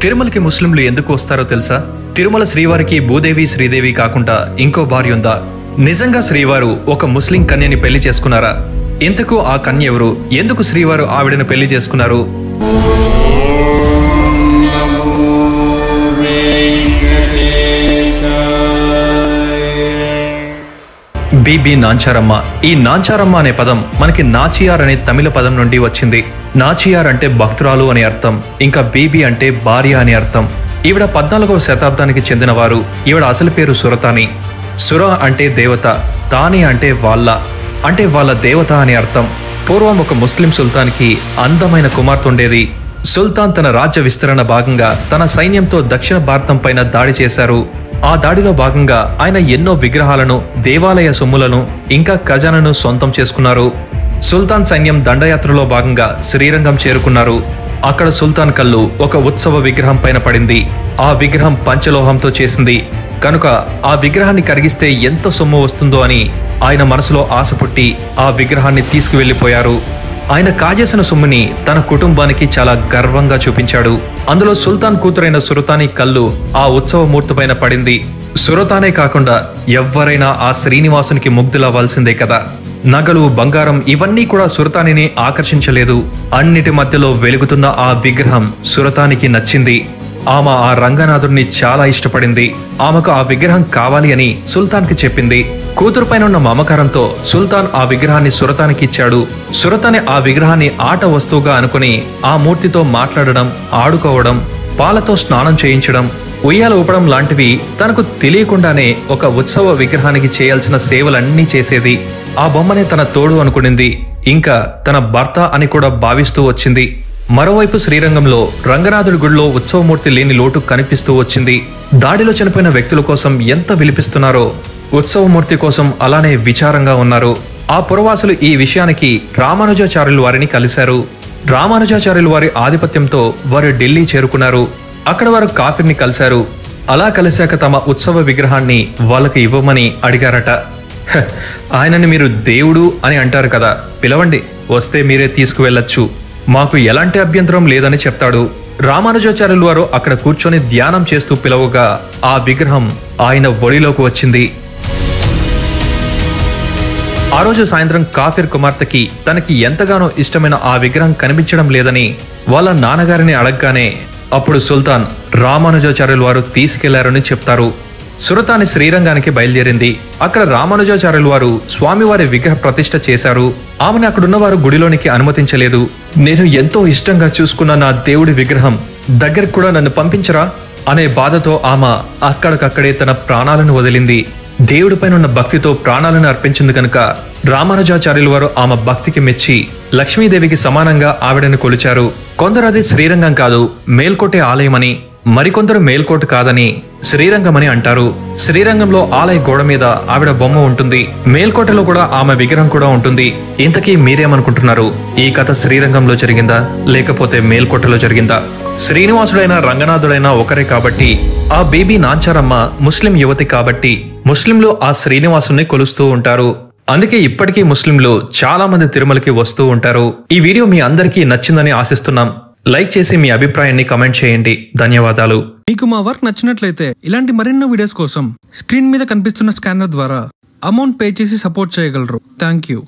తిరుమలకి ముస్లింలు ఎందుకు వస్తారో తెలుసా? తిరుమల శ్రీవారికి భూదేవి శ్రీదేవి కాకుండా ఇంకో భార్య ఉందా? నిజంగా శ్రీవారు ఒక ముస్లిం కన్యని పెళ్లి చేసుకున్నారా? ఇంతకు ఆ కన్య ఎవరు? ఎందుకు శ్రీవారు ఆవిడను పెళ్లి చేసుకున్నారు? బీబీ నాంచారమ్మ. ఈ నాంచారమ్మ అనే పదం మనకి నాచియార్ అనే తమిళ పదం నుండి వచ్చింది. నాచియార్ అంటే భక్తురాలు అని అర్థం, ఇంకా బీబీ అంటే భార్య అని అర్థం. ఈవిడ 14వ శతాబ్దానికి చెందినవారు. ఈవిడ అసలు పేరు సురతాని. సుర అంటే దేవత, తాని అంటే వాళ్ళ దేవత అని అర్థం. పూర్వం ఒక ముస్లిం సుల్తాన్కి అందమైన కుమార్తె ఉండేది. సుల్తాన్ తన రాజ్య విస్తరణ భాగంగా తన సైన్యంతో దక్షిణ భారతం పైన దాడి చేశారు. ఆ దాడిలో భాగంగా ఆయన ఎన్నో విగ్రహాలను, దేవాలయ సొమ్ములను, ఇంకా ఖజానాను సొంతం చేసుకున్నారు. సుల్తాన్ సైన్యం దండయాత్రలో భాగంగా శ్రీరంగం చేరుకున్నారు. అక్కడ సుల్తాన్ కళ్ళు ఒక ఉత్సవ విగ్రహం పైన పడింది. ఆ విగ్రహం పంచలోహంతో చేసింది కనుక ఆ విగ్రహాన్ని కరిగిస్తే ఎంత సొమ్ము వస్తుందో అని ఆయన మనసులో ఆశ పుట్టి ఆ విగ్రహాన్ని తీసుకువెళ్లిపోయారు. ఆయన కాజేసిన సొమ్ముని తన కుటుంబానికి చాలా గర్వంగా చూపించాడు. అందులో సుల్తాన్ కూతురైన సురతాని కళ్ళు ఆ ఉత్సవమూర్తి పైన పడింది. సురతానే కాకుండా ఎవ్వరైనా ఆ శ్రీనివాసునికి ముగ్ధులవ్వాల్సిందే కదా. నగలు, బంగారం ఇవన్నీ కూడా సురతానిని ఆకర్షించలేదు. అన్నిటి మధ్యలో వెలుగుతున్న ఆ విగ్రహం సురతానికి నచ్చింది. ఆమె ఆ రంగనాథుడిని చాలా ఇష్టపడింది. ఆమెకు ఆ విగ్రహం కావాలి అని సుల్తాన్కి చెప్పింది. కూతురు పైన ఉన్న మమకారంతో సుల్తాన్ ఆ విగ్రహాన్ని సురతానికి ఇచ్చాడు. సురతాని ఆ విగ్రహాన్ని ఆట వస్తువుగా అనుకుని ఆ మూర్తితో మాట్లాడడం, ఆడుకోవడం, పాలతో స్నానం చేయించడం, ఉయ్యాల ఊపడం లాంటివి తనకు తెలియకుండానే ఒక ఉత్సవ విగ్రహానికి చేయాల్సిన సేవలన్నీ చేసేది. ఆ బొమ్మనే తన తోడు అనుకునింది, ఇంకా తన భర్త అని కూడా భావిస్తూ వచ్చింది. మరోవైపు శ్రీరంగంలో రంగనాథుడి గుడిలో ఉత్సవమూర్తి లేని లోటు కనిపిస్తూ వచ్చింది. దాడిలో చనిపోయిన వ్యక్తుల కోసం ఎంత విలిపిస్తున్నారో ఉత్సవమూర్తి కోసం అలానే విచారంగా ఉన్నారు. ఆ పురవాసులు ఈ విషయానికి రామానుజాచార్యుల వారిని కలిశారు. రామానుజాచార్యుల వారి ఆధిపత్యంతో వారు ఢిల్లీ చేరుకున్నారు. అక్కడ వారు కాఫీర్ని కలిశారు. అలా కలిశాక తమ ఉత్సవ విగ్రహాన్ని వాళ్ళకి ఇవ్వమని అడిగారట. ఆయనని మీరు దేవుడు అని అంటారు కదా, పిలవండి, వస్తే మీరే తీసుకువెళ్ళచ్చు, మాకు ఎలాంటి అభ్యంతరం లేదని చెప్తాడు. రామానుజాచార్యులు వారు అక్కడ కూర్చొని ధ్యానం చేస్తూ పిలవగా ఆ విగ్రహం ఆయన ఒడిలోకి వచ్చింది. ఆ రోజు సాయంత్రం కాఫీర్ కుమార్తెకి తనకి ఎంతగానో ఇష్టమైన ఆ విగ్రహం కనిపించడం లేదని వాళ్ళ నాన్నగారిని అడగగానే అప్పుడు సుల్తాన్ రామానుజాచార్యుల వారు తీసుకెళ్లారని చెప్తారు. సురతాని శ్రీరంగానికి బయలుదేరింది. అక్కడ రామానుజాచార్యుల వారు స్వామివారి విగ్రహ ప్రతిష్ఠ చేశారు. ఆమెను అక్కడున్నవారు గుడిలోనికి అనుమతించలేదు. నేను ఎంతో ఇష్టంగా చూసుకున్న నా దేవుడి విగ్రహం దగ్గరకు కూడా నన్ను పంపించరా అనే బాధతో ఆమె అక్కడికక్కడే తన ప్రాణాలను వదిలింది. దేవుడిపైనున్న భక్తితో ప్రాణాలను అర్పించింది కనుక రామానుజాచార్యుల వారు ఆమె భక్తికి మెచ్చి లక్ష్మీదేవికి సమానంగా ఆవిడను కొలిచారు. కొందరు అది శ్రీరంగం కాదు, మేల్కోటే ఆలయమని, మరికొందరు మేల్కోట కాదని శ్రీరంగమని అంటారు. శ్రీరంగంలో ఆలయ గోడ మీద ఆవిడ బొమ్మ ఉంటుంది. మేల్కోటలో కూడా ఆమె విగ్రహం కూడా ఉంటుంది. ఇంతకీ మీరేమనుకుంటున్నారు? ఈ కథ శ్రీరంగంలో జరిగిందా లేకపోతే మేల్కోటలో జరిగిందా? శ్రీనివాసుడైన రంగనాథుడైనా ఒకరే కాబట్టి, ఆ బీబీ నాంచారమ్మ ముస్లిం యువతి కాబట్టి ముస్లింలు ఆ శ్రీనివాసుని కొలుస్తూ ఉంటారు. అందుకే ఇప్పటికీ ముస్లింలు చాలా మంది తిరుమలకి వస్తూ ఉంటారు. ఈ వీడియో మీ అందరికీ నచ్చిందని ఆశిస్తున్నాం. లైక్ చేసి మీ అభిప్రాయాన్ని కమెంట్ చేయండి. ధన్యవాదాలు. మీకు మా వర్క్ నచ్చినట్లయితే ఇలాంటి మరెన్నో వీడియోస్ కోసం స్క్రీన్ మీద కనిపిస్తున్న స్కానర్ ద్వారా అమౌంట్ పే చేసి సపోర్ట్ చేయగలరు. Thank you.